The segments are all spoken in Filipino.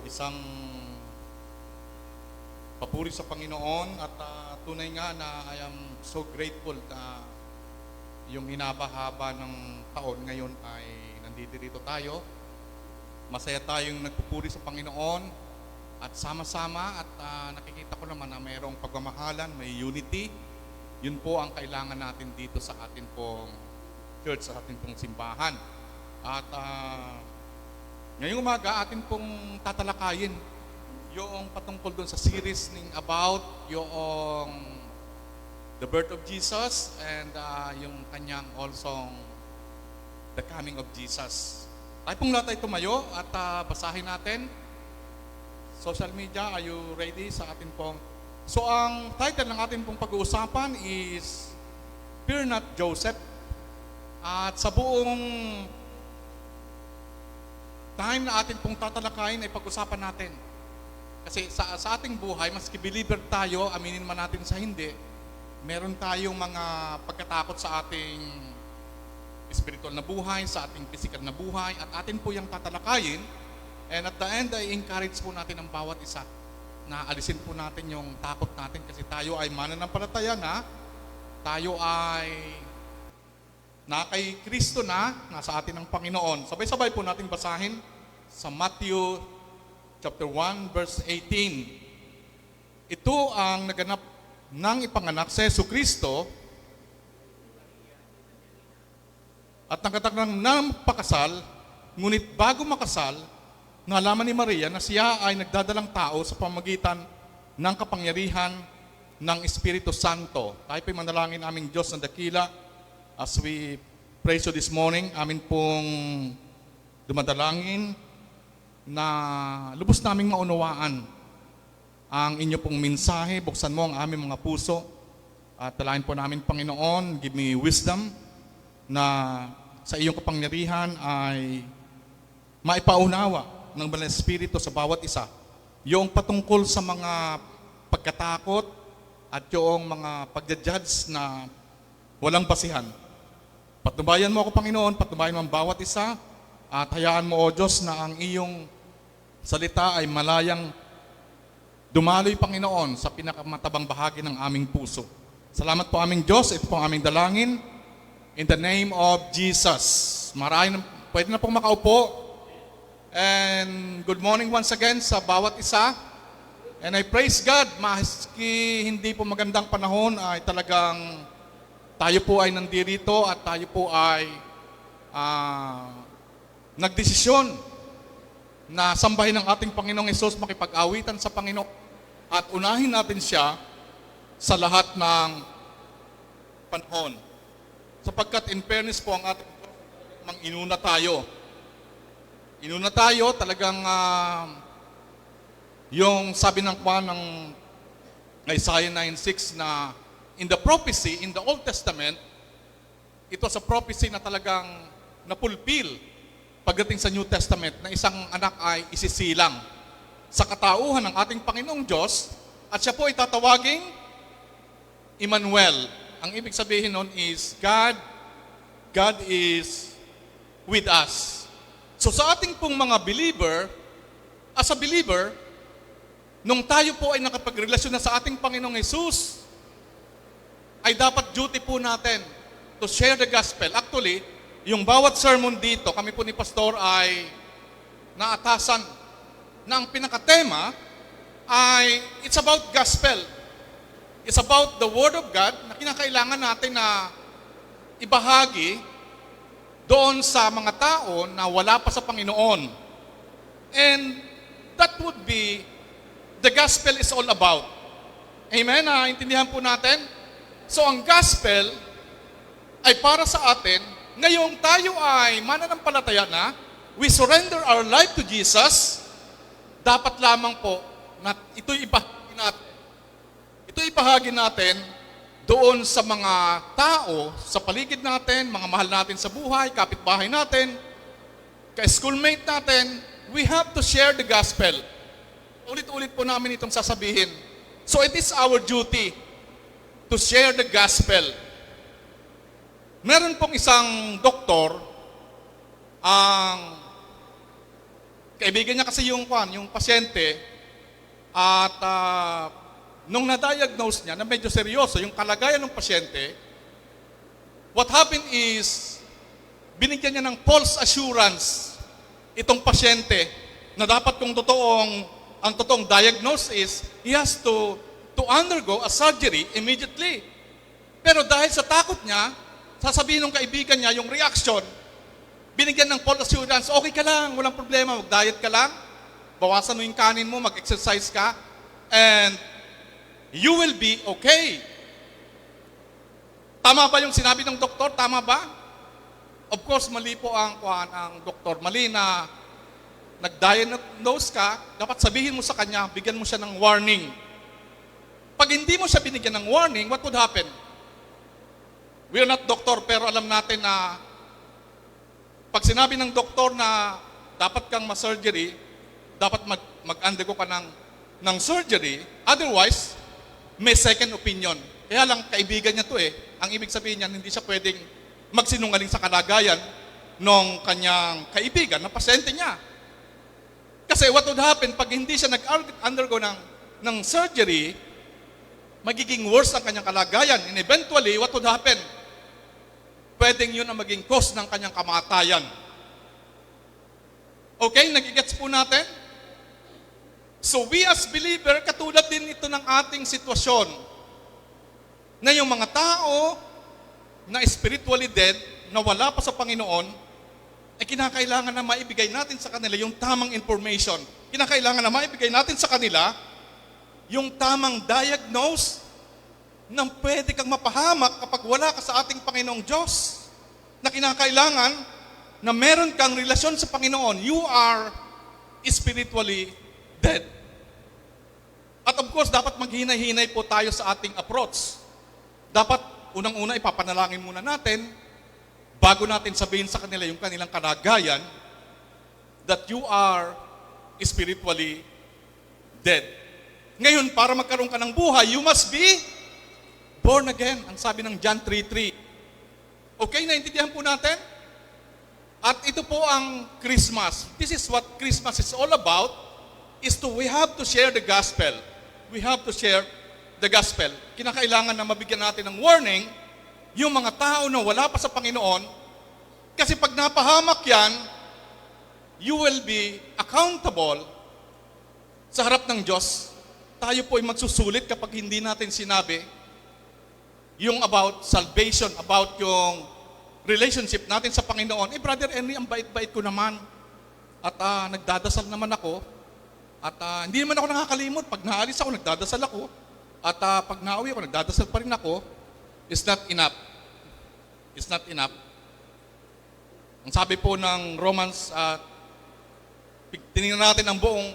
isang papuri sa Panginoon at tunay nga na I am so grateful na yung hinaba-haba ng taon ngayon ay nandito dito tayo. Masaya tayong nagpupuri sa Panginoon at sama-sama at nakikita ko naman na mayroong pagmamahalan, may unity. Yun po ang kailangan natin dito sa atin pong church, sa atin pong simbahan. At ngayong umaga atin pong tatalakayin yung patungkol doon sa series about yung the birth of Jesus and yung kanyang also the coming of Jesus. Tayo pong lahat ay tumayo at basahin natin. Social media, are you ready sa atin pong... So ang title ng atin pong pag-uusapan is Fear Not Joseph. At sa buong time na atin pong tatalakayin ay pag-usapan natin. Kasi sa ating buhay, maski believer tayo, aminin man natin sa hindi, meron tayong mga pagkatakot sa ating spiritual na buhay, sa ating physical na buhay, at atin po yung tatalakayin. And at the end, ay encourage po natin ang bawat isa na alisin po natin yung takot natin kasi tayo ay mananampalataya na, tayo ay na kay Kristo na, nasa atin ang Panginoon. Sabay-sabay po natin basahin sa Matthew chapter 1, verse 18. Ito ang naganap ng ipanganak sa Jesucristo at nagkatagang pakasal, ngunit bago makasal, nalaman ni Maria na siya ay nagdadalang tao sa pamamagitan ng kapangyarihan ng Espiritu Santo. Tayo po'y manalangin aming Diyos na dakila. As we praise you this morning, amin pong dumadalangin na lubos naming maunawaan ang inyo pong mensahe. Buksan mo ang aming mga puso at talahin po namin, Panginoon, give me wisdom na sa iyong kapangyarihan ay maipaunawa ng Banal na Espiritu sa bawat isa yung patungkol sa mga pagkatakot at yung mga pagja-judge na walang basihan. Patnubayan mo ako, Panginoon, patnubayan mo ang bawat isa at hayaan mo, O Diyos, na ang iyong salita ay malayang dumaloy, Panginoon, sa pinakamatabang bahagi ng aming puso. Salamat po aming Diyos, ito po ang aming dalangin. In the name of Jesus. Pwede na pong makaupo. And good morning once again sa bawat isa. And I praise God, maski hindi po magandang panahon, ay talagang tayo po ay nandirito at tayo po ay nagdesisyon na sambahin ang ating Panginoong Hesus, makipag-awitan sa Panginoon at unahin natin siya sa lahat ng panahon. Sapagkat in fairness po ang ating mang inuna tayo. Inuna tayo talagang yung sabi ng Kwan ng Isaiah 9:6 na in the prophecy, in the Old Testament, ito sa prophecy na talagang napulpil pagdating sa New Testament na isang anak ay isisilang sa katauhan ng ating Panginoong Diyos at siya po ay tatawaging Emmanuel. Ang ibig sabihin nun is God is with us. So sa ating pong mga believer, as a believer, nung tayo po ay nakapagrelasyon na sa ating Panginoong Hesus, ay dapat duty po natin to share the gospel. Actually, yung bawat sermon dito, kami po ni Pastor ay naatasan na ang pinakatema ay it's about gospel. It's about the Word of God na kinakailangan natin na ibahagi doon sa mga tao na wala pa sa Panginoon. And that would be the gospel is all about. Amen? Intindihan po natin? So ang gospel ay para sa atin, ngayong tayo ay mananampalataya na, we surrender our life to Jesus, dapat lamang po na ito'y ibahagi natin. Ito'y ibahagi natin doon sa mga tao, sa paligid natin, mga mahal natin sa buhay, kapitbahay natin, ka-schoolmate natin, we have to share the gospel. Ulit-ulit po namin itong sasabihin. So it is our duty to share the gospel. Meron pong isang doktor ang Kaibigan niya kasi yung pasyente, at nung na-diagnose niya na medyo seryoso yung kalagayan ng pasyente, what happened is, binigyan niya ng false assurance itong pasyente na dapat kung ang totoong diagnosis is, he has to undergo a surgery immediately. Pero dahil sa takot niya, sasabihin ng kaibigan niya yung reaction, binigyan ng false assurance, okay ka lang, walang problema, mag-diet ka lang, bawasan mo yung kanin mo, mag-exercise ka, and you will be okay. Tama ba yung sinabi ng doktor? Tama ba? Of course, mali po ang doktor. Mali na nag-diagnose ka, dapat sabihin mo sa kanya, bigyan mo siya ng warning. Pag hindi mo siya binigyan ng warning, what would happen? We are not doctor, pero alam natin na pag sinabi ng doktor na dapat kang ma-surgery, dapat mag-undergo ka ng surgery, otherwise, may second opinion. Kaya lang, kaibigan niya to Ang ibig sabihin niyan, hindi siya pwedeng magsinungaling sa kalagayan ng kanyang kaibigan na pasyente niya. Kasi what would happen pag hindi siya nag-undergo ng surgery, magiging worse ang kanyang kalagayan. And eventually, what would happen? Pwedeng yun ang maging cause ng kanyang kamatayan. Okay, nagigets po natin? So we as believer, katulad din ito ng ating sitwasyon, na yung mga tao na spiritually dead, na wala pa sa Panginoon, ay kinakailangan na maibigay natin sa kanila yung tamang information. Kinakailangan na maibigay natin sa kanila yung tamang diagnose na pwede kang mapahamak kapag wala ka sa ating Panginoong Diyos. Na kinakailangan na meron kang relasyon sa Panginoon. You are spiritually dead. At of course, dapat maghinay-hinay po tayo sa ating approach. Dapat unang-una ipapanalangin muna natin bago natin sabihin sa kanila yung kanilang kalagayan that you are spiritually dead. Ngayon, para magkaroon ka ng buhay, you must be born again. Ang sabi ng John 3:3. Okay, naintindihan po natin? At ito po ang Christmas. This is what Christmas is all about, we have to share the gospel. We have to share the gospel. Kinakailangan na mabigyan natin ng warning yung mga tao na wala pa sa Panginoon, kasi pag napahamak yan, you will be accountable sa harap ng Diyos. Tayo po ay magsusulit kapag hindi natin sinabi yung about salvation, about yung relationship natin sa Panginoon. Brother Henry, ang bait-bait ko naman. At nagdadasal naman ako. At hindi naman ako nakakalimot. Pag naalis ako, nagdadasal ako. At pag nauwi ako, nagdadasal pa rin ako. It's not enough. It's not enough. Ang sabi po ng Romans, tinignan natin ang buong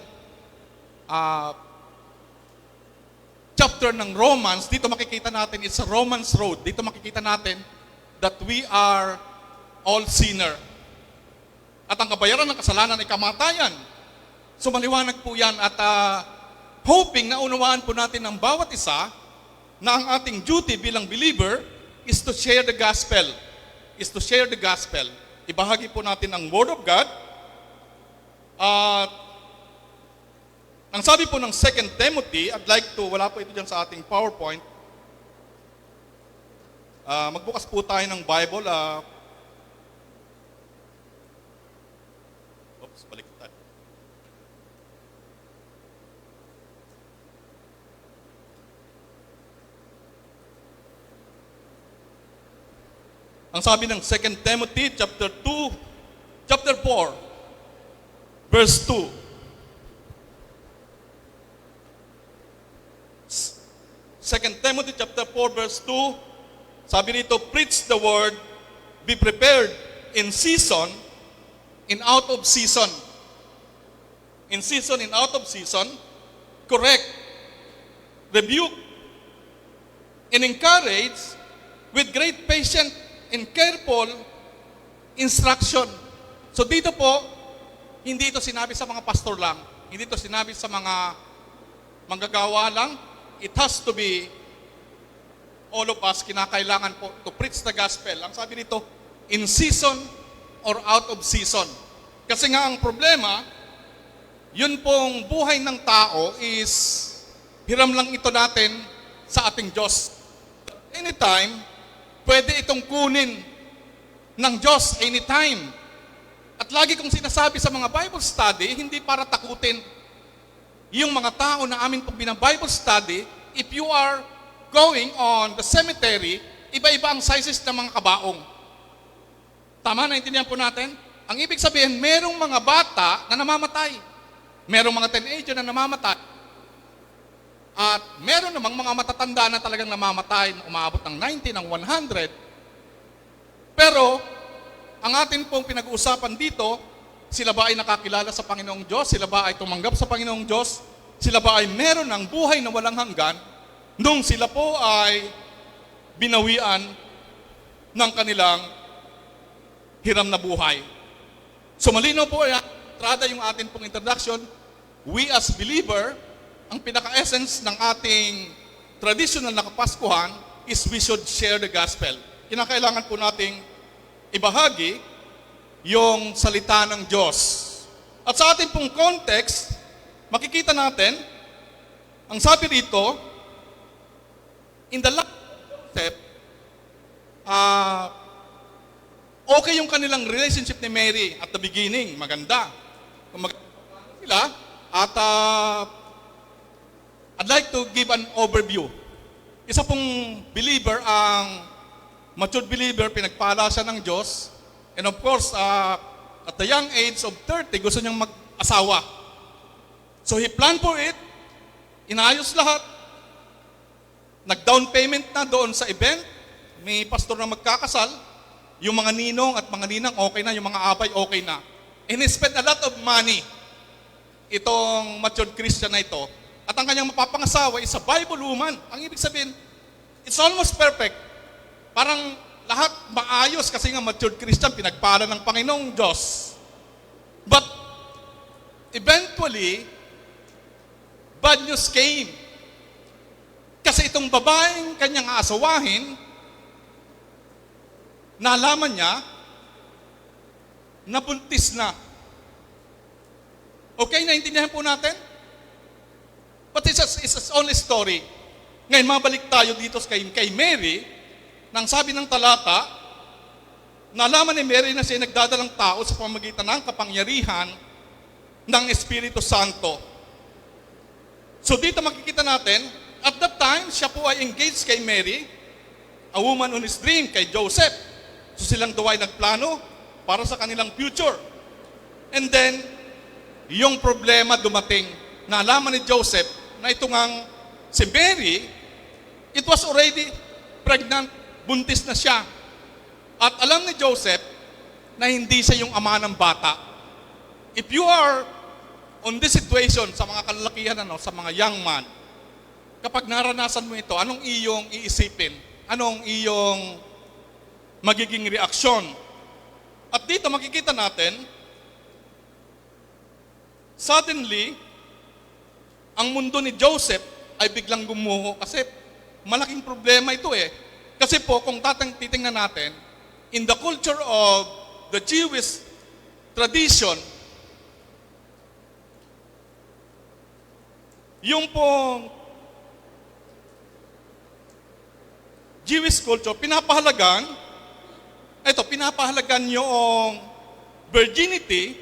chapter ng Romans, dito makikita natin, it's a Romans road. Dito makikita natin that we are all sinner. At ang kabayaran ng kasalanan ay kamatayan. So maliwanag po yan at hoping na unawaan po natin ng bawat isa na ang ating duty bilang believer is to share the gospel. Is to share the gospel. Ibahagi po natin ang Word of God. At ang sabi po ng 2 Timothy, I'd like to, wala po ito dyan sa ating PowerPoint. Magbukas po tayo ng Bible. Baliktad. Ang sabi ng 2 Timothy chapter 4, verse 2. 2 Timothy chapter 4, verse 2, sabi nito, preach the word, be prepared in season, in out of season. In season, in out of season, correct, rebuke, and encourage with great patience and careful instruction. So dito po, hindi ito sinabi sa mga pastor lang, hindi ito sinabi sa mga manggagawa lang. It has to be all of us, kinakailangan po to preach the gospel. Ang sabi nito, in season or out of season. Kasi nga ang problema, Yun pong buhay ng tao is hiram lang ito natin sa ating Diyos. Anytime, pwede itong kunin ng Diyos anytime. At lagi kong sinasabi sa mga Bible study, hindi para takutin yung mga tao na amin pong Bible study. If you are going on the cemetery, iba-iba ang sizes ng mga kabaong. Tama, naintindihan po natin? Ang ibig sabihin, merong mga bata na namamatay. Merong mga teenager na namamatay. At meron namang mga matatanda na talagang namamatay, na umaabot ng 90, ng 100. Pero, ang atin pong pinag-uusapan dito, sila ba ay nakakilala sa Panginoong Diyos? Sila ba ay tumanggap sa Panginoong Diyos? Sila ba ay meron ng buhay na walang hanggan nung sila po ay binawian ng kanilang hiram na buhay? So malinaw po ay entrada yung atin pong introduction. We as believer, ang pinaka-essence ng ating traditional na Kapaskuhan is we should share the gospel. Kinakailangan po nating ibahagi yung salita ng Diyos. At sa ating pong context, makikita natin, ang sabi dito, in the last concept, okay yung kanilang relationship ni Mary at the beginning, maganda. Kung maganda sila, at I'd like to give an overview. Isa pong believer, ang matured believer, pinagpala siya ng Diyos. And of course, at the young age of 30, gusto niyang mag-asawa. So he planned for it, inayos lahat, nag-down payment na doon sa event, may pastor na magkakasal, yung mga ninong at mga ninang okay na, yung mga abay okay na. And he spent a lot of money, itong matured Christian na ito. At ang kanyang mapapangasawa is a Bible woman. Ang ibig sabihin, it's almost perfect. Parang lahat maayos kasi nga matured Christian, pinagpala ng Panginoong Diyos. But eventually, bad news came. Kasi itong babaeng kanyang aasawahin, nalaman niya, nabuntis na. Okay, naintindihan po natin? But it's a only story. Ngayon, mabalik tayo dito kay Mary, nang sabi ng talata, nalaman ni Mary na siya nagdadalang tao sa pamamagitan ng kapangyarihan ng Espiritu Santo. So dito makikita natin, at that time, siya po ay engaged kay Mary, a woman on his dream, kay Joseph. So silang daw ay nagplano para sa kanilang future. And then, yung problema dumating. Nalaman ni Joseph na ito ngang si Mary, it was already pregnant, buntis na siya. At alam ni Joseph na hindi siya yung ama ng bata. If you are on this situation, sa mga kalalakihan, sa mga young man, kapag naranasan mo ito, anong iyong iisipin? Anong iyong magiging reaksyon? At dito makikita natin, suddenly, ang mundo ni Joseph ay biglang gumuho kasi malaking problema ito eh. Kasi po, kung titingnan natin, in the culture of the Jewish tradition, yung pong Jewish culture, pinapahalagan yung virginity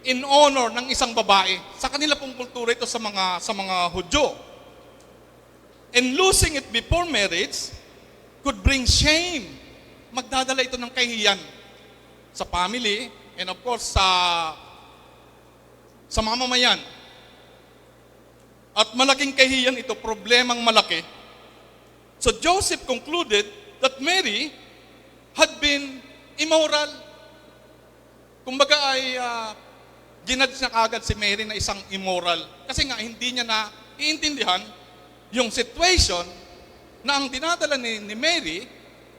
in honor ng isang babae. Sa kanila pong kultura ito sa mga Hudyo. And losing it before marriage could bring shame. Magdadala ito ng kahihiyan sa family and of course sa mamamayan. At malaking kahihiyan ito, problemang malaki. So Joseph concluded that Mary had been immoral. Kumbaga ay ginadge na kagad si Mary na isang immoral. Kasi nga hindi niya na iintindihan yung situation na ang dinadala ni Mary,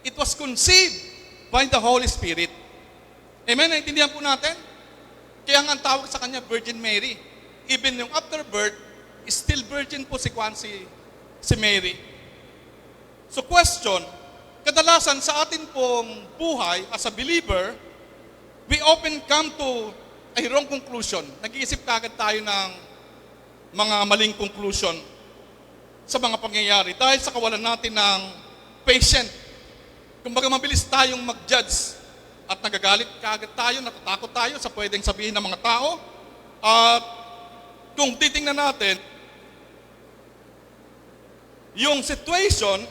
it was conceived by the Holy Spirit. Amen? Naintindihan po natin? Kaya nga ang tawag sa kanya, Virgin Mary. Even yung after birth, still virgin po si Mary. So question, kadalasan sa atin pong buhay as a believer, we often come to ay wrong conclusion. Nag-iisip kagad tayo ng mga maling conclusion sa mga pangyayari dahil sa kawalan natin ng patient. Kumbaga mabilis tayong mag-judge at nagagalit kagad tayo, natatakot tayo sa pwedeng sabihin ng mga tao. At kung titingnan natin yung situation,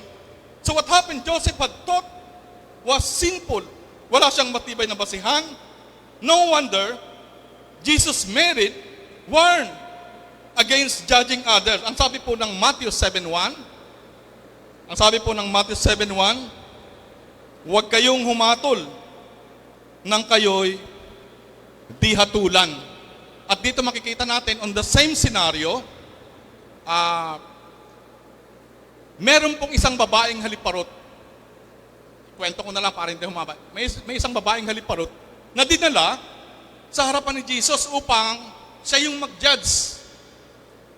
so what happened, Joseph had thought was sinful. Wala siyang matibay na basihan. No wonder, Jesus married, warned against judging others. Ang sabi po ng Matthew 7:1, huwag kayong humatol nang kayo'y di hatulan. At dito makikita natin on the same scenario, meron pong isang babaeng haliparot. Kwento ko na lang para hindi humaba. May isang babaeng haliparot na dinala sa harapan ni Jesus upang siya yung mag-judge.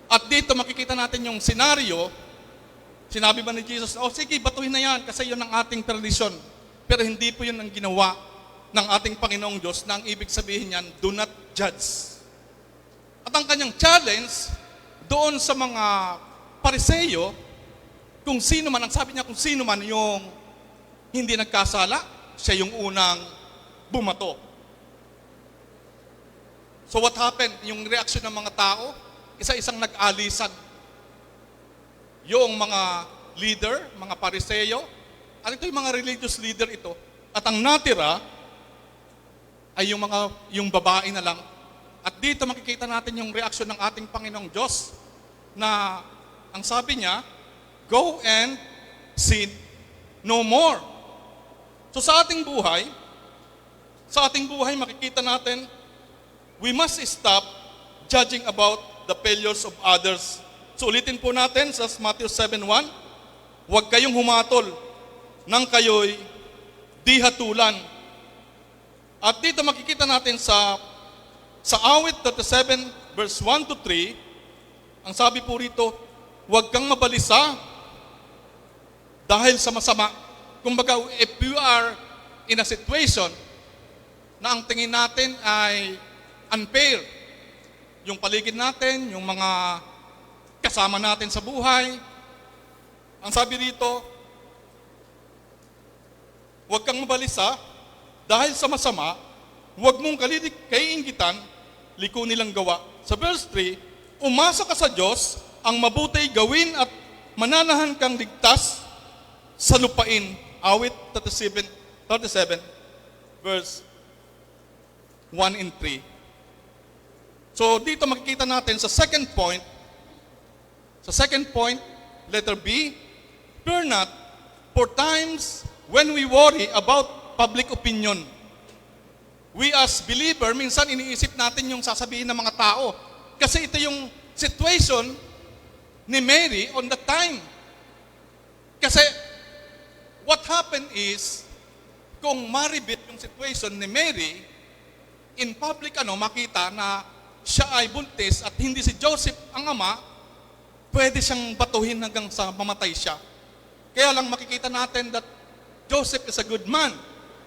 At dito makikita natin yung senaryo. Sinabi ba ni Jesus, sige, batuhin na yan kasi yun ang ating tradisyon. Pero hindi po yun ang ginawa ng ating Panginoong Diyos na ang ibig sabihin niyan, do not judge. At ang kanyang challenge doon sa mga Pariseyo, kung sino man, ang sabi niya, kung sino man yung hindi nagkasala, siya yung unang bumato. So what happened? Yung reaksyon ng mga tao, isa-isang nag-alisan. Yung mga leader, mga Pariseyo, at ito yung mga religious leader ito. At ang natira ay yung babae na lang. At dito makikita natin yung reaksyon ng ating Panginoong Diyos na ang sabi niya, go and sin no more. So sa ating buhay makikita natin, we must stop judging about the failures of others. So ulitin po natin sa Matthew 7:1, huwag kayong humatol nang kayo'y di hatulan. At dito makikita natin sa awit 37 verse 1 to 3, ang sabi po rito, huwag kang mabalisa dahil sa masama. Kumbaga, if you are in a situation na ang tingin natin ay unfair, yung paligid natin, yung mga kasama natin sa buhay, ang sabi rito, huwag kang mabalisa dahil sa masama, huwag mong kaiinggitan, liko nilang gawa. Sa verse 3, umasa ka sa Diyos, ang mabuti gawin at mananahan kang ligtas sa lupain. Awit 37 verse 1 and 3. So dito makikita natin sa second point, letter B, fear not, for times when we worry about public opinion. We as believer, minsan iniisip natin yung sasabihin ng mga tao. Kasi ito yung situation ni Mary on the time. Kasi what happened is, kung maribit yung situation ni Mary, in public makita na siya ay buntis at hindi si Joseph ang ama, pwede siyang batuhin hanggang sa mamatay siya. Kaya lang makikita natin that Joseph is a good man.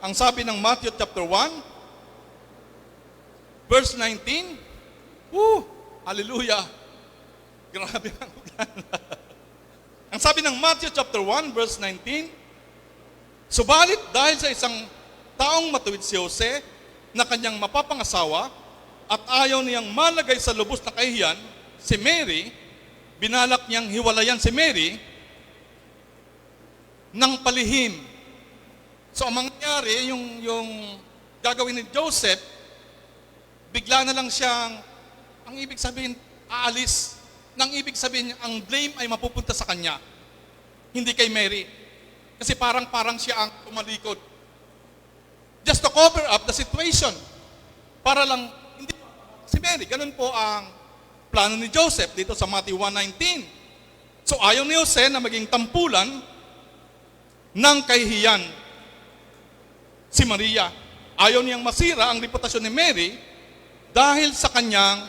Ang sabi ng Matthew chapter 1, verse 19, hallelujah! Grabe ang ulan. Ang sabi ng Matthew chapter 1, verse 19, subalit dahil sa isang taong matuwid si Jose na kanyang mapapangasawa at ayaw niyang malagay sa lubos na kahihiyan si Mary, binalak niyang hiwalayan si Mary ng palihim. So ang mangyayari, yung gagawin ni Joseph, bigla na lang siyang, ang ibig sabihin, aalis. Nang ibig sabihin, ang blame ay mapupunta sa kanya, hindi kay Mary. Kasi parang siya ang tumalikod. Just to cover up the situation. Para lang, hindi si Mary. Ganun po ang plano ni Joseph dito sa Matthew 1:19. So ayaw ni Jose na maging tampulan ng kahihiyan si Maria. Ayaw niyang masira ang reputasyon ni Mary dahil sa kanyang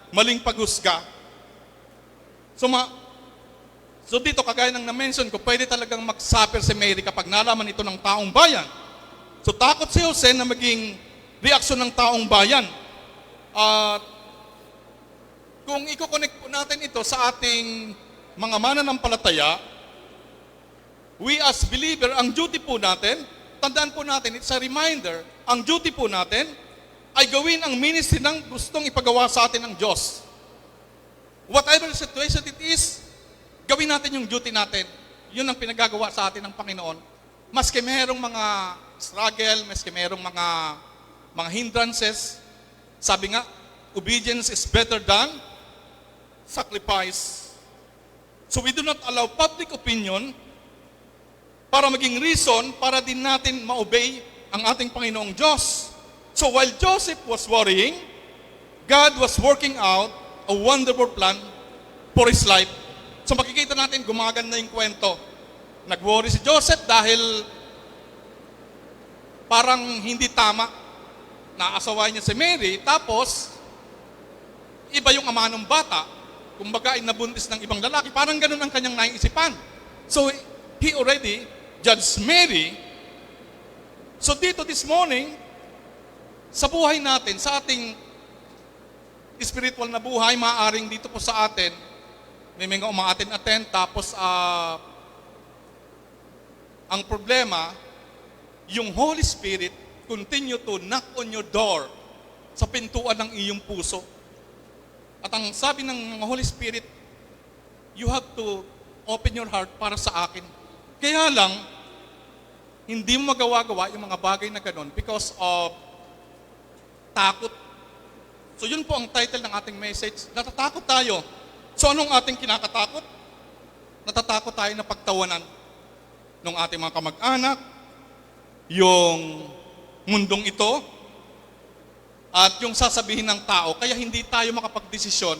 maling paghusga. So dito, kagaya ng na-mention ko, pwede talagang mag-suffer si Mary kapag nalaman ito ng taong bayan. So takot si Jose na maging reaksyon ng taong bayan. At kung i-connect po natin ito sa ating mga mananampalataya, we as believer, ang duty po natin, tandaan po natin, it's a reminder, ang duty po natin ay gawin ang ministry ng gustong ipagawa sa atin ng Diyos. Whatever situation it is, gawin natin yung duty natin. Yun ang pinagagawa sa atin ng Panginoon. Maski mayroong mga struggle, maski mayroong mga hindrances, sabi nga, obedience is better than sacrifice. So we do not allow public opinion para maging reason para din natin ma-obey ang ating Panginoong Diyos. So while Joseph was worrying, God was working out a wonderful plan for his life. So makikita natin, gumaganda yung kwento. Nag-worry si Joseph dahil parang hindi tama. Naasawayan niya si Mary, tapos iba yung ama ng bata. Kumbaga ay nabuntis ng ibang lalaki. Parang ganun ang kanyang naisipan. So he already judged Mary. So dito this morning, sa buhay natin, sa ating spiritual na buhay, maaaring dito po sa atin, may mga umaatin-aten, tapos ang problema, yung Holy Spirit continue to knock on your door sa pintuan ng iyong puso. At ang sabi ng Holy Spirit, you have to open your heart para sa akin. Kaya lang, hindi mo magawa-gawa yung mga bagay na ganon because of takot. So yun po ang title ng ating message. Natatakot tayo. So anong ating kinakatakot? Natatakot tayo na pagtawanan ng ating mga kamag-anak, yung mundong ito, at yung sasabihin ng tao. Kaya hindi tayo makapagdesisyon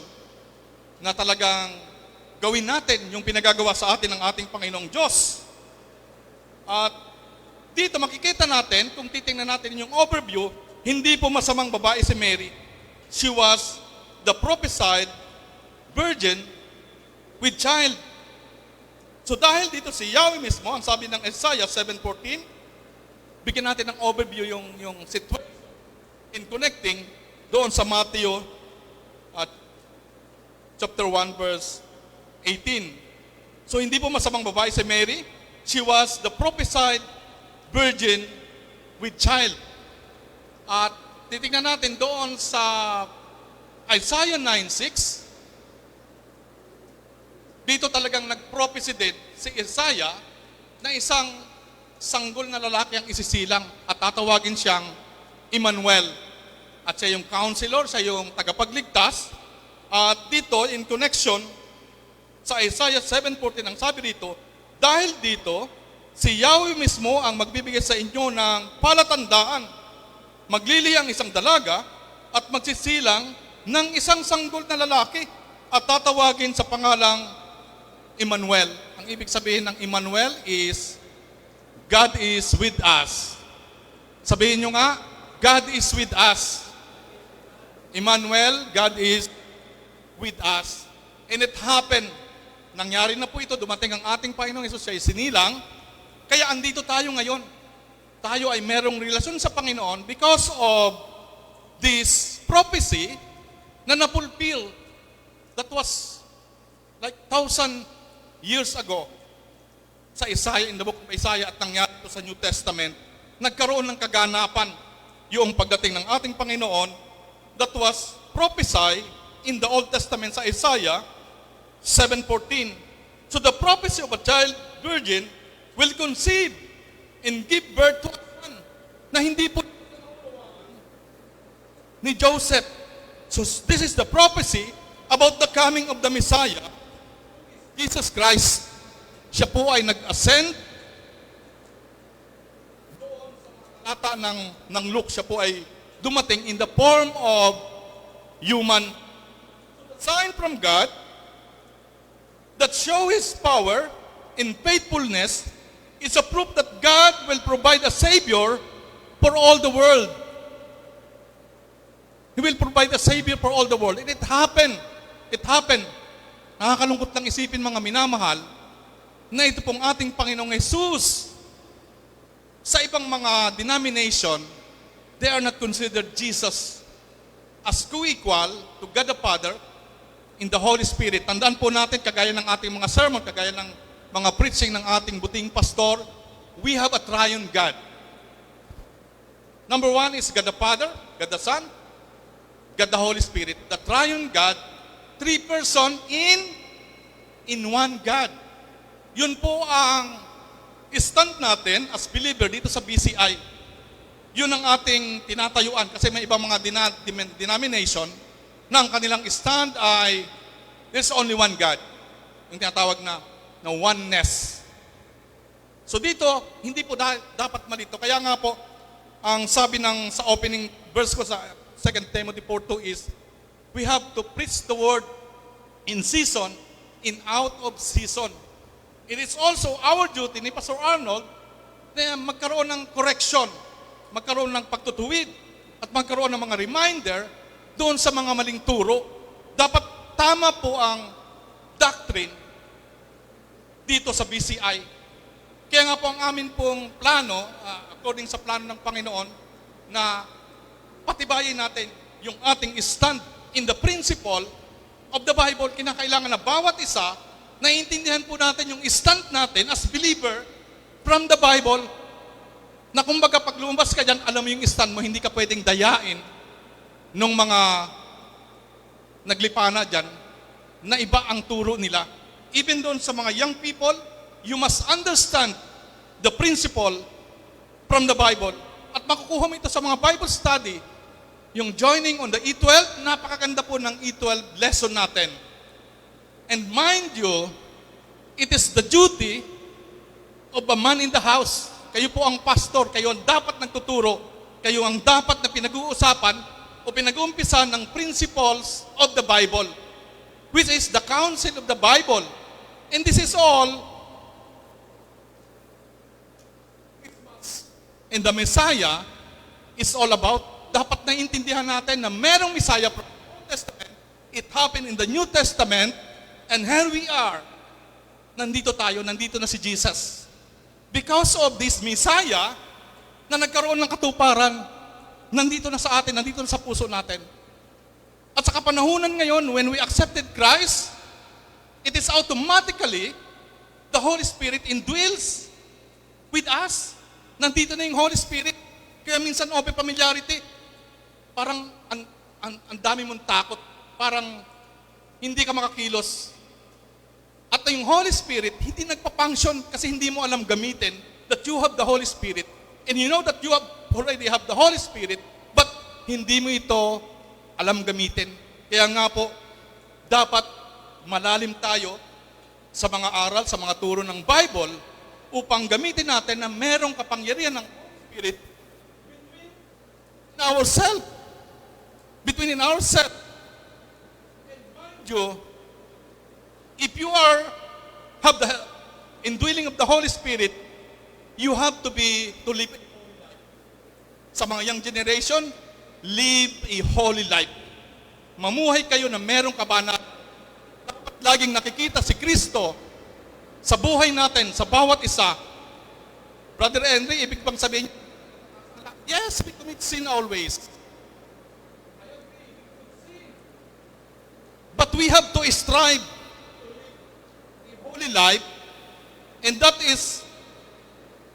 na talagang gawin natin yung pinagagawa sa atin ng ating Panginoong Diyos. At dito makikita natin, kung titingnan natin yung overview, hindi po masamang babae si Mary. She was the prophesied virgin with child. So dahil dito si Yahweh mismo, ang sabi ng Isaiah 7:14, bigyan natin ng overview yung situation in connecting doon sa Matthew chapter 1 verse 18. So hindi po masamang babae si Mary. She was the prophesied virgin with child. At titingnan natin doon sa Isaiah 9:6. Dito talagang nag-prophecy din si Isaiah na isang sanggol na lalaki ang isisilang at tatawagin siyang Emmanuel. At siya yung counselor, siya yung tagapagligtas. At dito, in connection sa Isaiah 7:14, ang sabi dito, dahil dito, si Yahweh mismo ang magbibigay sa inyo ng palatandaan. Maglili ang isang dalaga at magsisilang ng isang sanggol na lalaki at tatawagin sa pangalang Emmanuel. Ang ibig sabihin ng Emmanuel is God is with us. Sabihin nyo nga, God is with us. Emmanuel, God is with us. And it happened. Nangyari na po ito, dumating ang ating Panginoong Hesus, siya ay sinilang. Kaya andito tayo ngayon. Tayo ay merong relasyon sa Panginoon because of this prophecy na napulpil that was like 1,000 years ago sa Isaiah, in the book of Isaiah, at nangyari ito sa New Testament. Nagkaroon ng kaganapan yung pagdating ng ating Panginoon that was prophesied in the Old Testament sa Isaiah 7:14. So the prophecy of a child virgin will conceive and give birth to a son na hindi po ni Joseph. So this is the prophecy about the coming of the Messiah, Jesus Christ. Siya po ay nag-ascend doon sa lata ng Luke. Siya po ay dumating in the form of human. Sign from God that show His power in faithfulness is a proof that God will provide a Savior for all the world. He will provide a Savior for all the world. And it happened. It happened. Nakakalungkot lang isipin, mga minamahal, na ito pong ating Panginoong Jesus, sa ibang mga denomination, they are not considered Jesus. as co-equal to God the Father in the Holy Spirit. Tandaan po natin, kagaya ng ating mga sermon, kagaya ng mga preaching ng ating buting pastor, we have a triune God. Number one is God the Father, God the Son, God the Holy Spirit. The triune God, three person in one God. Yun po ang stand natin as believer dito sa BCI. Yun ang ating tinatayuan kasi may ibang mga denomination na ang kanilang stand ay there's only one God. Yung tinatawag na oneness. So dito, hindi po dapat malito. Kaya nga po, ang sabi sa opening verse ko sa 2 Timothy 4:2 is, we have to preach the word in season, in out of season. It is also our duty ni Pastor Arnold na magkaroon ng correction, magkaroon ng pagtutuwid, at magkaroon ng mga reminder doon sa mga maling turo. Dapat tama po ang doctrine dito sa BCI. Kaya nga po ang amin pong plano, according sa plano ng Panginoon, na patibayin natin yung ating stand in the principle of the Bible. Kinakailangan na bawat isa, naiintindihan po natin yung stand natin as believer from the Bible, na kumbaga pag lumabas ka dyan, alam mo yung stand mo, hindi ka pwedeng dayain nung mga naglipana dyan, na iba ang turo nila. Even doon sa mga young people, you must understand the principle from the Bible. At makukuha mo ito sa mga Bible study. Yung joining on the E12, napakaganda po ng E12 lesson natin. And mind you, it is the duty of a man in the house. Kayo po ang pastor, kayo ang dapat nagtuturo, kayo ang dapat na pinag-uusapan o pinag-uumpisan ng principles of the Bible, which is the counsel of the Bible. And this is all, and the Messiah is all about, dapat naiintindihan natin na merong Messiah from the Old Testament, it happened in the New Testament, and here we are. Nandito na si Jesus. Because of this Messiah, na nagkaroon ng katuparan, nandito na sa atin, nandito na sa puso natin. At sa kapanahunan ngayon, when we accepted Christ, it is automatically, the Holy Spirit indwells with us. Nandito na yung Holy Spirit. Kaya minsan open familiarity, parang ang dami mong takot, parang hindi ka makakilos. At yung Holy Spirit, hindi nagpa-function kasi hindi mo alam gamitin that you have the Holy Spirit. And you know that you already have the Holy Spirit, but hindi mo ito alam gamitin. Kaya nga po, dapat malalim tayo sa mga aral, sa mga turo ng Bible, upang gamitin natin na merong kapangyarihan ng Spirit between ourselves. And mind you, if you have the indwelling of the Holy Spirit, you have to live a holy life. Sa mga young generation, live a holy life. Mamuhay kayo na merong kabanat. Dapat laging nakikita si Kristo sa buhay natin, sa bawat isa. Brother Henry, ibig bang sabihin, yes, we commit sin always. But we have to strive a holy life, and that is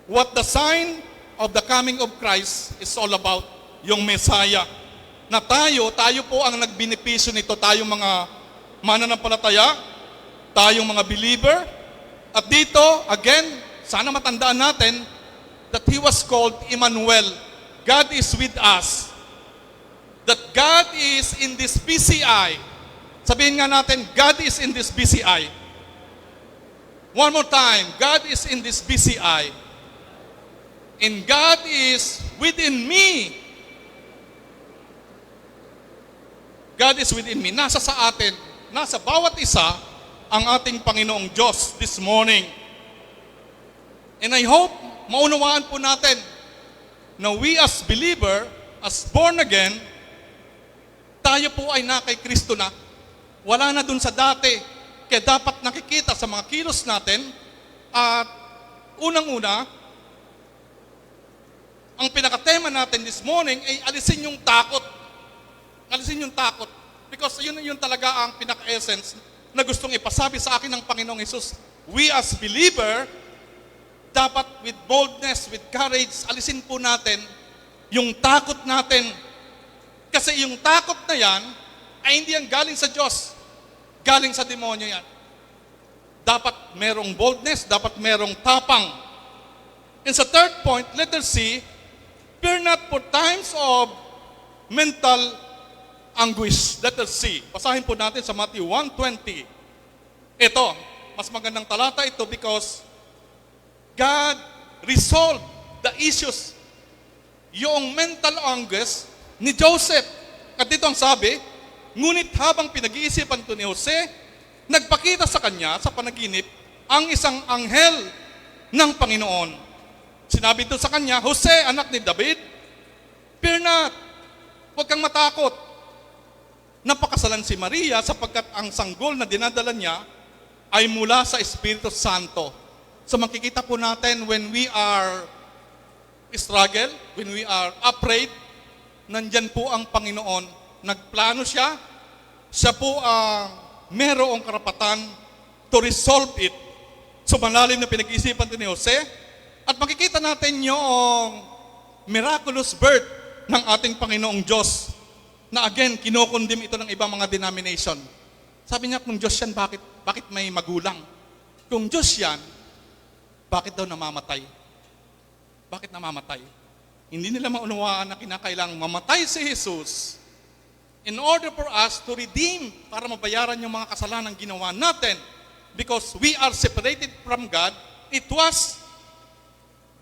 what the sign of the coming of Christ is all about, yung Messiah. Na tayo po ang nagbenepisyo nito, tayong mga mananampalataya, tayong mga believer. At dito, again, sana matandaan natin that He was called Emmanuel. God is with us. That God is in this BCI. Sabihin nga natin, God is in this BCI. One more time, God is in this BCI. And God is within me. God is within me. Nasa sa atin, nasa bawat isa, ang ating Panginoong Diyos this morning. And I hope maunawaan po natin na we as believer, as born again, tayo po ay na kay Kristo na. Wala na dun sa dati. Kaya dapat nakikita sa mga kilos natin. At unang-una, ang pinakatema natin this morning ay alisin yung takot. Alisin yung takot. Because yun talaga ang pinaka-essence na gustong ipasabi sa akin ng Panginoong Hesus. We as believer, dapat with boldness, with courage, alisin po natin yung takot natin. Kasi yung takot na yan, ay hindi yan galing sa Diyos. Galing sa demonyo yan. Dapat merong boldness, dapat merong tapang. And sa third point, letter C, fear not for times of mental anguish. Letter C. Basahin po natin sa Matthew 1:20. Ito, mas magandang talata ito because God resolved the issues. Yung mental anguish ni Joseph. At dito ang sabi, ngunit habang pinag-iisipan ito ni Jose, nagpakita sa kanya sa panaginip ang isang anghel ng Panginoon. Sinabi ito sa kanya, Jose, anak ni David, fear not, huwag kang matakot. Napakasalan si Maria sapagkat ang sanggol na dinadala niya ay mula sa Espiritu Santo. So makikita po natin when we are struggle, when we are afraid, nandyan po ang Panginoon. Nagplano siya, siya po ang merong karapatan to resolve it. So malalim na pinag-iisipan din ni Jose. At makikita natin yung miraculous birth ng ating Panginoong Diyos na again, kinokondim ito ng ibang mga denomination. Sabi niya, kung Diyos yan, bakit may magulang? Kung Diyos yan, bakit daw namamatay? Bakit namamatay? Hindi nila maunawaan na kinakailangang mamatay si Jesus in order for us to redeem, para mabayaran yung mga kasalanan ginawa natin. Because we are separated from God. It was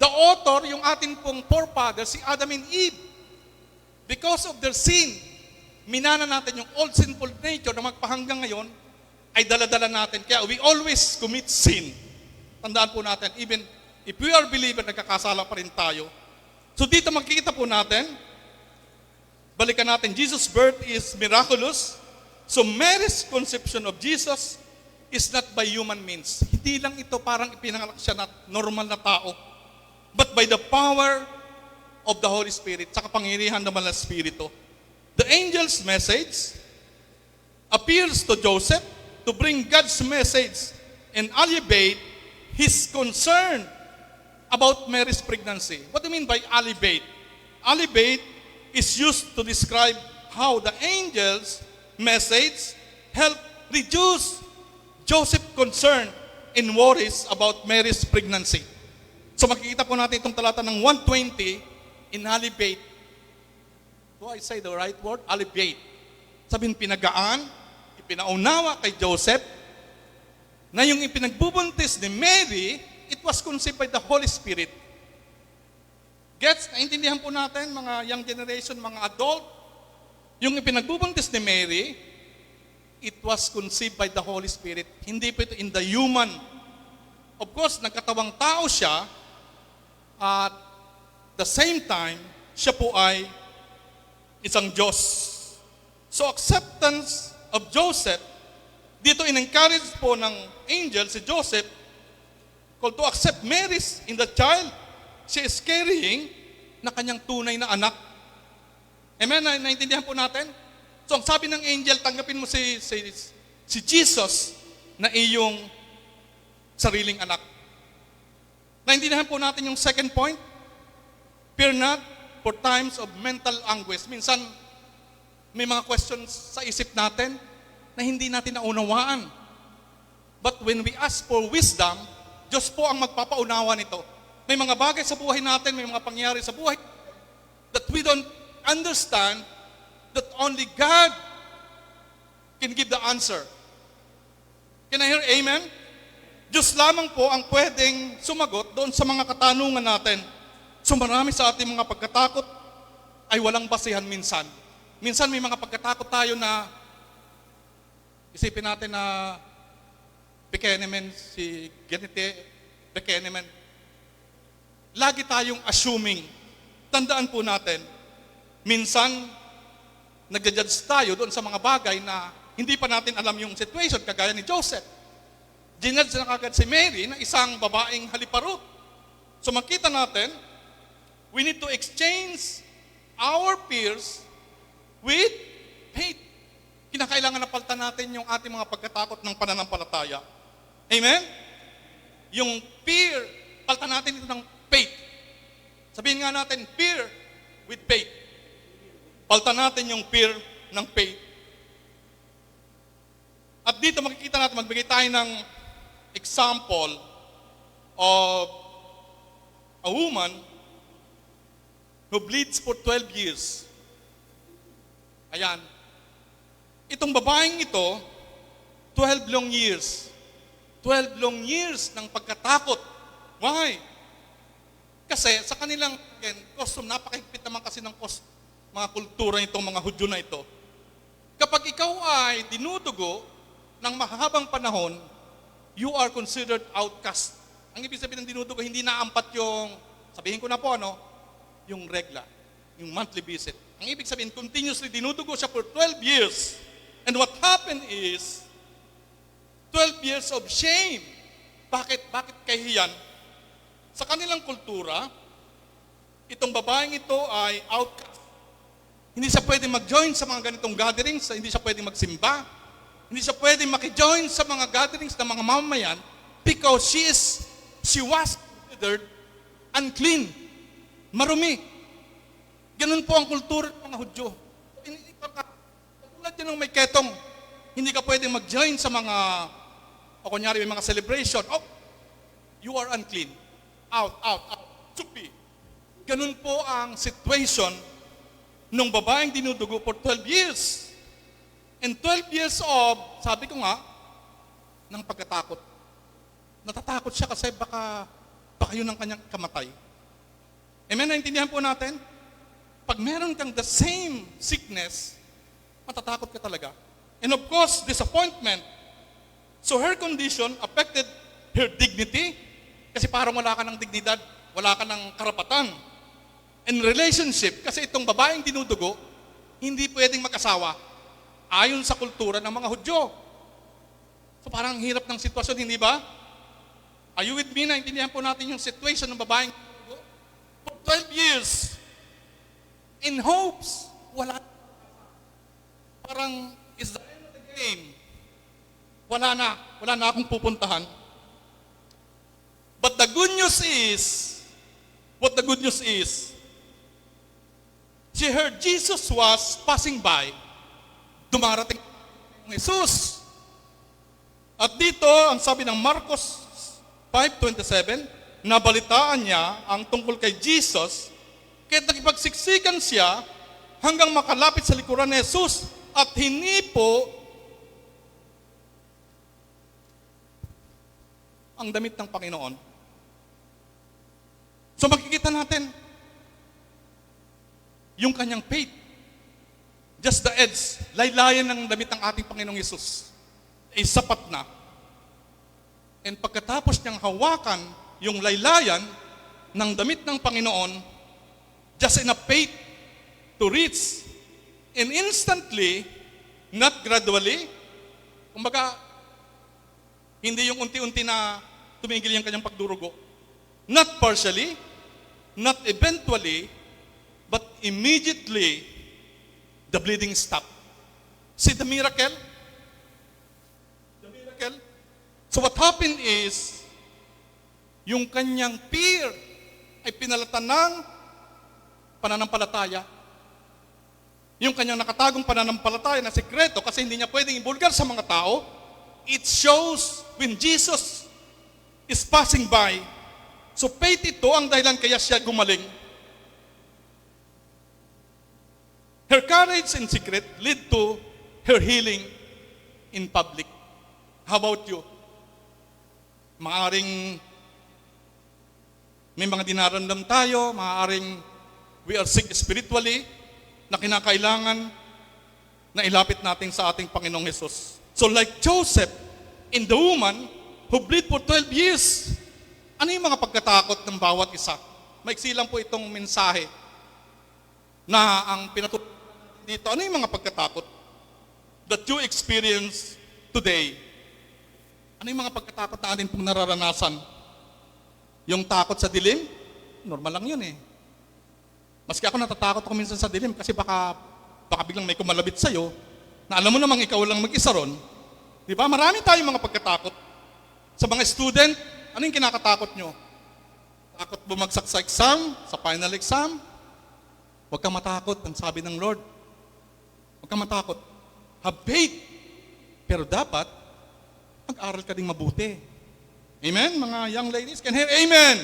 the author, yung ating pong forefathers, si Adam and Eve. Because of their sin, minana natin yung old sinful nature na magpahanggang ngayon, ay daladala natin. Kaya we always commit sin. Tandaan po natin, even if we are believer, nagkakasala pa rin tayo. So dito makikita po natin, balikan natin, Jesus' birth is miraculous. So Mary's conception of Jesus is not by human means. Hindi lang ito parang ipinanganak siya na normal na tao, but by the power of the Holy Spirit, sa kapangyarihan naman ng Espiritu. The angel's message appears to Joseph to bring God's message and alleviate his concern about Mary's pregnancy. What do you mean by alleviate? Alleviate is used to describe how the angel's message helped reduce Joseph's concern and worries about Mary's pregnancy. So makikita po natin itong talata ng 120 in alleviate. Do I say the right word? Alleviate. Sabihin, pinagaan, ipinaunawa kay Joseph na yung ipinagbubuntis ni Mary, it was conceived by the Holy Spirit. Gets? Naintindihan po natin, mga young generation, mga adult, yung ipinagbubuntis ni Mary, it was conceived by the Holy Spirit. Hindi po ito in the human. Of course, nagkatawang tao siya, at the same time, siya po ay isang Diyos. So acceptance of Joseph, dito in-encourage po ng angel si Joseph called to accept Mary in the child she is carrying na kanyang tunay na anak. Amen? Naintindihan po natin? So ang sabi ng angel, tanggapin mo si Jesus na iyong sariling anak. Naintindihan po natin yung second point? Fear not for times of mental anguish. Minsan, may mga questions sa isip natin na hindi natin naunawaan. But when we ask for wisdom, Diyos po ang magpapaunawa nito. May mga bagay sa buhay natin, may mga pangyayari sa buhay that we don't understand, that only God can give the answer. Can I hear amen? Diyos lamang po ang pwedeng sumagot doon sa mga katanungan natin. So marami sa ating mga pagkatakot ay walang basihan minsan. Minsan may mga pagkatakot tayo na isipin natin na Bekenemen, si Genete Bekenemen. Lagi tayong assuming. Tandaan po natin, minsan nag-judge tayo doon sa mga bagay na hindi pa natin alam yung situation, kagaya ni Joseph. Ginudge na kagad si Mary na isang babaeng haliparot. So makita natin, we need to exchange our fears with faith. Kinakailangan na palitan natin yung ating mga pagkatakot ng pananampalataya. Amen? Yung fear, palitan natin ito ng faith. Sabihin nga natin, fear with faith. Palitan natin yung fear ng faith. At dito makikita natin, magbigay tayo ng example of a woman who bleeds for 12 years. Ayan. Itong babaeng ito, 12 long years. 12 long years ng pagkatakot. Why? Kasi sa kanilang custom, napakahigpit naman kasi ng mga kultura nitong mga Hudyo na ito. Kapag ikaw ay dinudugo ng mahabang panahon, you are considered outcast. Ang ibig sabihin ng dinudugo, hindi naampat yung, sabihin ko na po yung regla, yung monthly visit. Ang ibig sabihin, continuously dinudugo siya for 12 years. And what happened is, 12 years of shame. Bakit? Bakit kahiyan? Sa kanilang kultura, itong babaeng ito ay outcast. Hindi siya pwedeng mag-join sa mga ganitong gatherings, hindi siya pwedeng magsimba, hindi siya pwedeng maki-join sa mga gatherings ng mga mamamayan because she was considered unclean, marumi. Ganun po ang kultura ng mga Hudyo. Tulad yan ng may ketong, hindi ka pwedeng mag-join sa mga, o kunyari may mga celebration, you are unclean. Out. Supi. Ganun po ang situation nung babaeng dinudugo for 12 years. And 12 years of, sabi ko nga, ng pagkatakot. Natatakot siya kasi baka yun ang kanyang kamatay. Amen? Naintindihan po natin? Pag meron kang the same sickness, matatakot ka talaga. And of course, disappointment. So her condition affected her dignity, kasi parang wala ka ng dignidad, wala ka ng karapatan. And relationship, kasi itong babaeng dinudugo, hindi pwedeng mag-asawa ayon sa kultura ng mga Hudyo. So parang hirap ng sitwasyon, hindi ba? Are you with me? Naintindihan po natin yung situation ng babaeng dinudugo? For 12 years, in hopes, wala. Parang, is the end of the game. Wala na akong pupuntahan. But the good news is, she heard Jesus was passing by. Dumarating ang Jesus. At dito, ang sabi ng Marcos 5:27, nabalitaan niya ang tungkol kay Jesus, kaya nakipagsiksikan siya hanggang makalapit sa likuran ni Jesus at hinipo ang damit ng Panginoon. So makikita natin yung kanyang faith. Just the edge, laylayan ng damit ng ating Panginoong Yesus ay sapat na. And pagkatapos niyang hawakan yung laylayan ng damit ng Panginoon, just enough faith to reach, and instantly, not gradually, kumbaga, hindi yung unti-unti na tumigil yung kanyang pagdurugo. Not partially, not eventually, but immediately, the bleeding stopped. See the miracle? The miracle? So what happened is, yung kanyang fear ay pinalatan ng pananampalataya. Yung kanyang nakatagong pananampalataya na sekreto kasi hindi niya pwedeng ibulgar sa mga tao, it shows when Jesus is passing by. So faith ito ang dahilan kaya siya gumaling. Her courage in secret led to her healing in public. How about you? Maaring may mga dinaramdam tayo, maaring we are sick spiritually, na kinakailangan na ilapit natin sa ating Panginoong Hesus. So like Joseph, in the woman who bled for 12 years, ano yung mga pagkatakot ng bawat isa? Maiksi lang po itong mensahe na ang pinatutunan dito. Ano yung mga pagkatakot that you experience today? Ano yung mga pagkatakot na atin pong nararanasan? Yung takot sa dilim? Normal lang yun eh. Maski ako natatakot ako minsan sa dilim kasi baka biglang may kumalabit sa'yo, na alam mo namang ikaw lang mag-isa ron, di ba? Marami tayong mga pagkatakot. Sa mga student, ano yung kinakatakot nyo? Takot bumagsak sa exam, sa final exam? Huwag kang matakot, ang sabi ng Lord. Huwag kang matakot. Have faith. Pero dapat, mag-aral ka ding mabuti. Amen? Mga young ladies, can hear amen?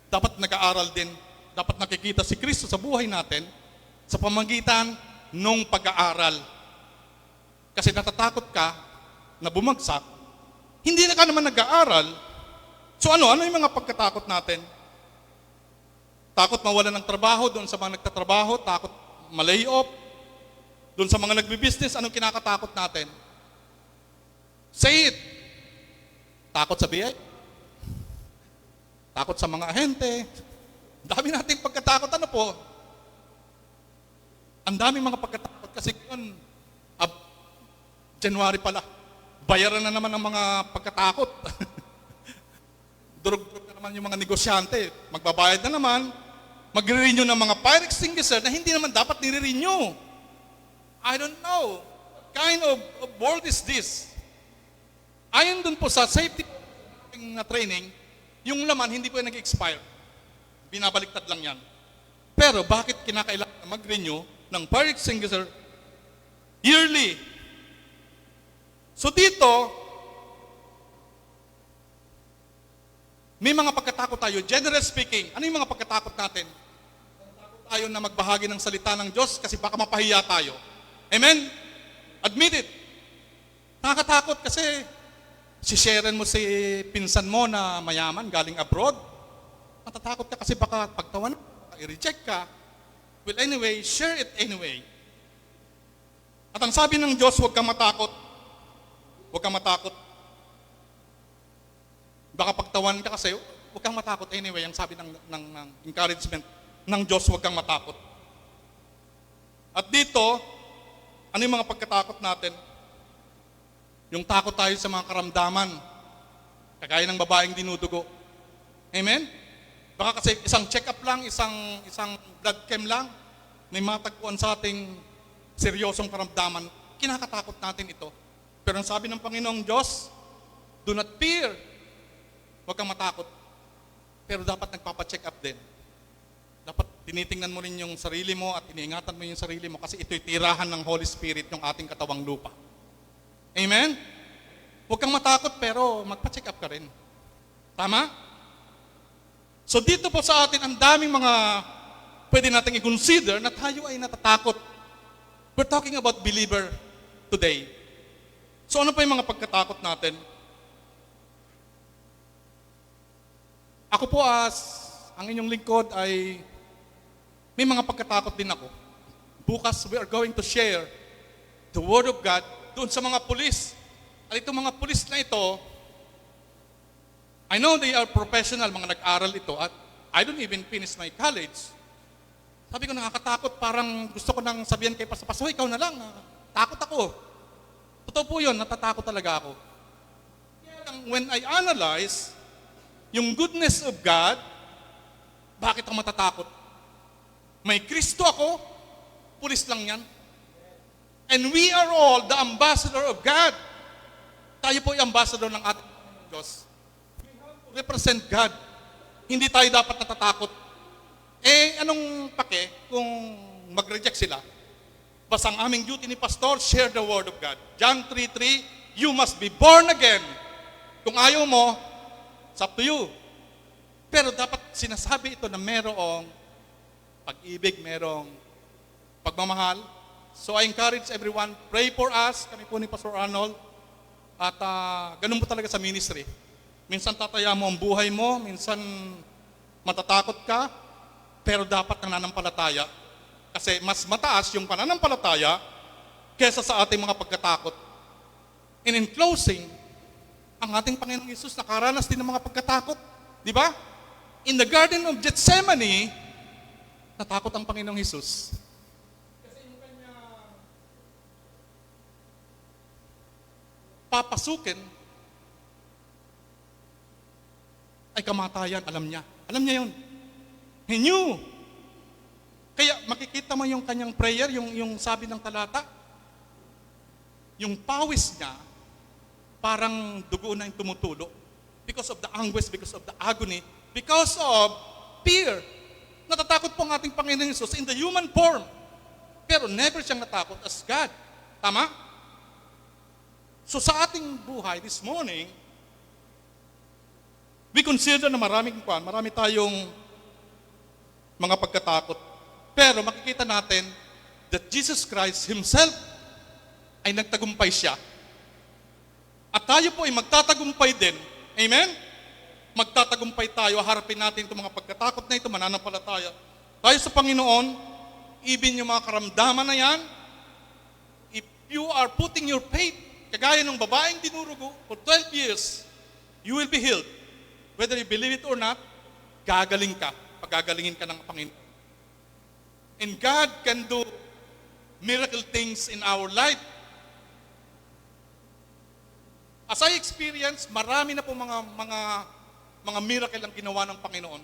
Dapat nag-aaral din. Dapat nakikita si Kristo sa buhay natin sa pamagitan ng pag-aaral. Kasi natatakot ka na bumagsak, hindi na ka naman nag-aaral. So ano yung mga pagkatakot natin? Takot mawalan ng trabaho doon sa mga nagtatrabaho, takot malay off, doon sa mga nagbi-business, anong kinakatakot natin? Say it. Takot sa BI. Takot sa mga ahente. Dami nating pagkatakot. Ano po? Ang dami mga pagkatakot kasi yun, January pala. Bayaran na naman ang mga pagkatakot. Durug-durug na naman yung mga negosyante. Magbabayad na naman. Magre-renew ng mga fire extinguisher na hindi naman dapat nire-renew. I don't know. What kind of world is this? Ayon dun po sa safety na training, yung laman hindi po nag-expire. Binabaliktad lang yan. Pero bakit kinakailangan mag-renew ng fire extinguisher yearly? So dito, may mga pagkatakot tayo. Generally speaking, ano yung mga pagkatakot natin? Takot tayo na magbahagi ng salita ng Diyos kasi baka mapahiya tayo. Amen? Admit it. Nakakatakot kasi sisharean mo si pinsan mo na mayaman galing abroad. Matatakot ka kasi baka pagtawan, i-reject ka. Well, anyway, share it anyway. At ang sabi ng Diyos, huwag kang matakot. Huwag kang matakot. Baka pagtawan ka kasi, huwag kang matakot anyway. Ang sabi ng encouragement ng Diyos, huwag kang matakot. At dito, ano yung mga pagkatakot natin? Yung takot tayo sa mga karamdaman. Kagaya ng babaeng dinudugo. Amen? Baka kasi isang check-up lang, isang blood chem lang, may matagpuan sa ating seryosong karamdaman. Kinakatakot natin ito. Pero ang sabi ng Panginoong Diyos, do not fear. Huwag kang matakot. Pero dapat nagpapacheck up din. Dapat tinitingnan mo rin yung sarili mo at iniingatan mo yung sarili mo kasi ito'y tirahan ng Holy Spirit ng ating katawang lupa. Amen? Huwag kang matakot pero magpa-check up ka rin. Tama? So dito po sa atin, ang daming mga pwede nating i-consider na tayo ay natatakot. We're talking about believer today. So ano pa yung mga pagkatakot natin? Ako po ang inyong lingkod ay may mga pagkatakot din ako. Bukas we are going to share the Word of God doon sa mga pulis. At itong mga pulis na ito, I know they are professional, mga nag-aral ito, at I don't even finish my college. Sabi ko, nakakatakot, parang gusto ko nang sabihan kay Paso, ikaw na lang, takot ako. Totoo po yun, natatakot talaga ako. When I analyze yung goodness of God, bakit ako matatakot? May Kristo ako, pulis lang yan. And we are all the ambassador of God. Tayo po yung ambassador ng ating Diyos. We have to represent God. Hindi tayo dapat natatakot. Anong pake kung mag-reject sila? Basta ang aming duty ni Pastor, share the Word of God. John 3:3, you must be born again. Kung ayaw mo, it's up to you. Pero dapat sinasabi ito na merong pag-ibig, merong pagmamahal. So I encourage everyone, pray for us, kami po ni Pastor Arnold. At ganun po talaga sa ministry. Minsan tataya mo ang buhay mo, minsan matatakot ka, pero dapat nananampalataya. Kasi mas mataas yung pananampalataya kesa sa ating mga pagkatakot. And in closing, ang ating Panginoong Hesus nakaranas din ng mga pagkatakot. Di ba? In the Garden of Gethsemane, natakot ang Panginoong Hesus. Kasi yung kanya papasukin ay kamatayan. Alam niya. Alam niya yun. He knew. Kaya makikita mo yung kanyang prayer, yung sabi ng talata, yung pawis niya, parang dugo na yung tumutulo. Because of the anguish, because of the agony, because of fear. Natatakot po ang ating Panginoon Jesus in the human form. Pero never siyang natakot as God. Tama? So sa ating buhay this morning, we consider na marami tayong mga pagkatakot. Pero makikita natin that Jesus Christ Himself ay nagtagumpay siya. At tayo po ay magtatagumpay din. Amen? Magtatagumpay tayo, harapin natin itong mga pagkatakot na ito, mananampalataya. Tayo sa Panginoon, even yung mga karamdaman na yan, if you are putting your faith, kagaya ng babaeng dinurugo for 12 years, you will be healed. Whether you believe it or not, gagaling ka, pagagalingin ka ng Panginoon. And God can do miracle things in our life. As I experience, marami na po mga miracle ang ginawa ng Panginoon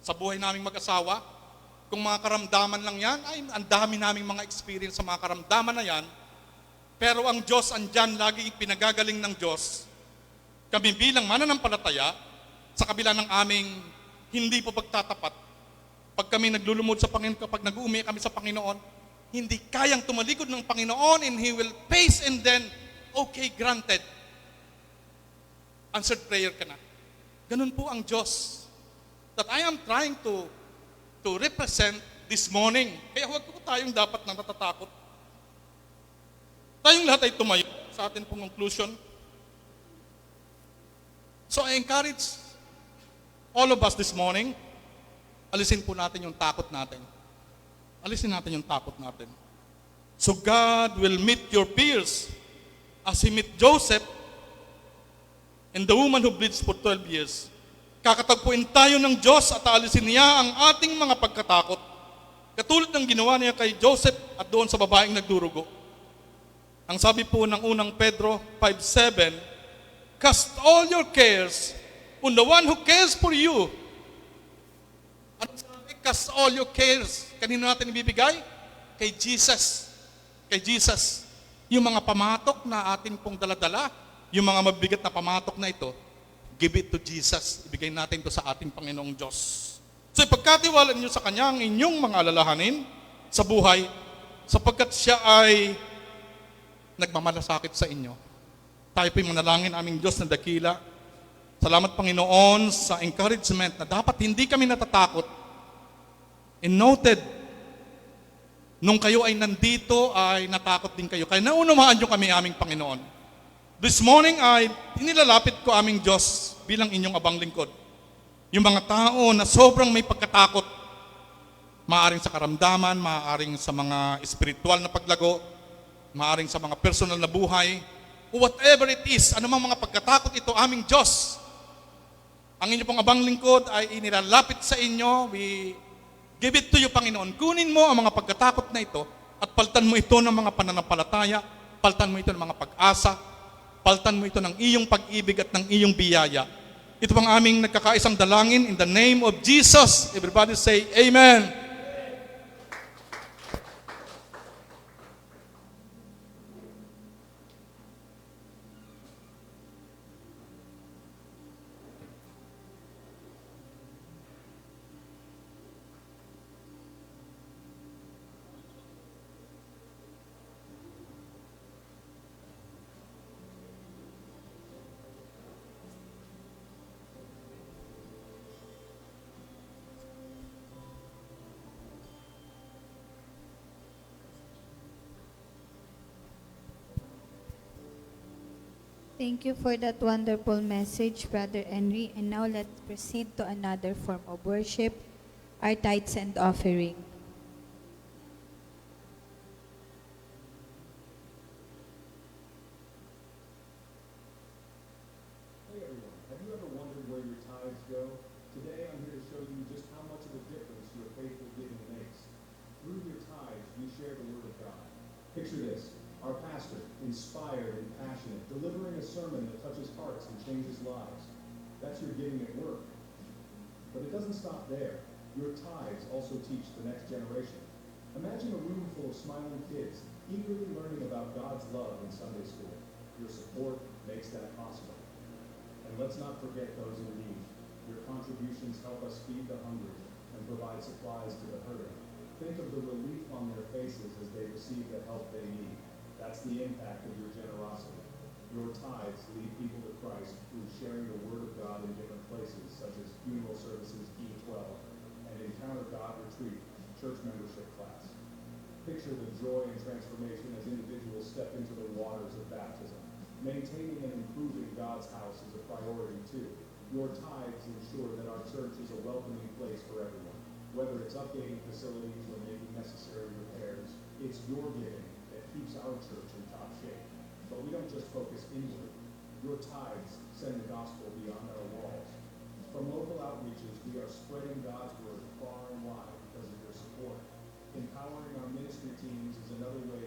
sa buhay naming mag-asawa. Kung mga karamdaman lang yan, ay ang dami naming mga experience sa mga karamdaman na yan. Pero ang Diyos andyan, lagi pinagagaling ng Diyos. Kami bilang mananampalataya, sa kabila ng aming hindi po pagtatapat, pag kami naglulumod sa Panginoon, kapag nag-uumi kami sa Panginoon, hindi kayang tumalikod ng Panginoon and He will face and then, okay, granted. Answered prayer ka na. Ganun po ang Diyos that I am trying to represent this morning. Kaya huwag po tayong dapat na natatakot. Tayong lahat ay tumayo sa atin pong conclusion. So I encourage all of us this morning, alisin po natin yung takot natin. Alisin natin yung takot natin. So God will meet your fears as He met Joseph and the woman who bleeds for 12 years. Kakatagpuin tayo ng Diyos at aalisin niya ang ating mga pagkatakot. Katulad ng ginawa niya kay Joseph at doon sa babaeng nagdurugo. Ang sabi po ng unang Pedro 5:7, cast all your cares on the one who cares for you. Ano sabi? Cast all your cares. Kanino natin ibibigay? Kay Jesus. Kay Jesus. Yung mga pamatok na atin pong daladala, yung mga mabigat na pamatok na ito, give it to Jesus. Ibigay natin ito sa ating Panginoong Diyos. So ipagkatiwalaan niyo sa Kanya ang inyong mga alalahanin sa buhay, sapagkat siya ay nagmamalasakit sa inyo. Tayo po'y manalangin aming Diyos na dakila. Salamat Panginoon sa encouragement na dapat hindi kami natatakot. And noted, nung kayo ay nandito, ay natakot din kayo. Kaya naunawaan niyo kami aming Panginoon. This morning ay inilalapit ko aming Diyos bilang inyong abang lingkod. Yung mga tao na sobrang may pagkatakot, maaaring sa karamdaman, maaaring sa mga espiritual na paglago, maaaring sa mga personal na buhay, whatever it is, anumang mga pagkatakot ito, aming Diyos. Ang inyong pong abang lingkod ay inilalapit sa inyo. We give it to you, Panginoon. Kunin mo ang mga pagkatakot na ito at paltan mo ito ng mga pananampalataya, paltan mo ito ng mga pag-asa, paltan mo ito ng iyong pag-ibig at ng iyong biyaya. Ito pang aming nagkakaisang dalangin in the name of Jesus. Everybody say, Amen. Thank you for that wonderful message, Brother Henry. And now let's proceed to another form of worship, our tithes and offering. Hey everyone, have you ever wondered where your tithes go? Today I'm here to show you just how much of a difference your faithful giving makes. Through your tithes, we share the Word of God. Picture this, our pastor, inspired and passionate, delivering a sermon that touches hearts and changes lives. That's your giving at work. But it doesn't stop there. Your tithes also teach the next generation. Imagine a room full of smiling kids eagerly learning about God's love in Sunday school. Your support makes that possible. And let's not forget those in need. Your contributions help us feed the hungry and provide supplies to the hurting. Think of the relief on their faces as they receive the help they need. That's the impact of your generosity. Your tithes lead people to Christ through sharing the Word of God in different places, such as funeral services, E12, and Encounter God Retreat, church membership class. Picture the joy and transformation as individuals step into the waters of baptism. Maintaining and improving God's house is a priority too. Your tithes ensure that our church is a welcoming place for everyone. Whether it's updating facilities or making necessary repairs, it's your giving that keeps our church in top shape. But we don't just focus inward. Your tithes send the gospel beyond our walls. From local outreaches, we are spreading God's word far and wide because of your support. Empowering our ministry teams is another way